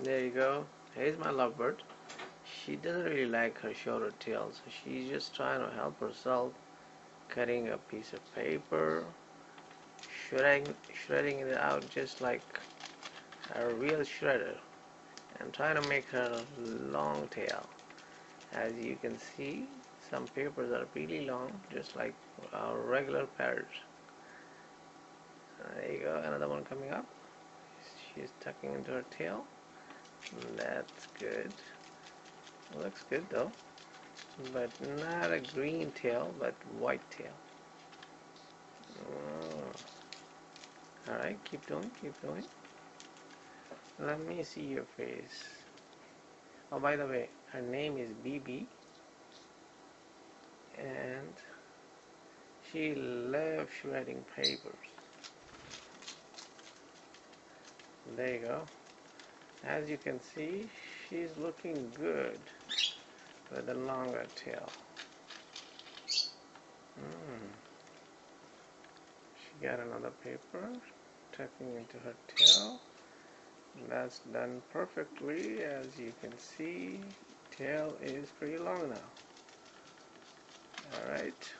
There you go. Here's my lovebird. She doesn't really like her shorter tail, so she's just trying to help herself, cutting a piece of paper, shredding it out just like a real shredder, and trying to make her long tail. As you can see, some papers are really long, just like our regular parrots. There you go, another one coming up. She's tucking into her tail. That's good. Looks good though, but not a green tail, but white tail. Alright, keep doing, keep doing. Let me see your face. Oh, by the way, her name is BB, and she loves shredding papers. There you go. As you can see, she's looking good with a longer tail. She got another paper, tucking into her tail. That's done perfectly. As you can see, tail is pretty long now. Alright.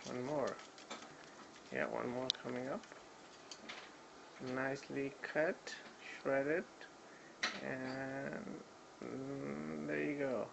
One more. Yeah, one more coming up. Nicely cut, shredded, and there you go.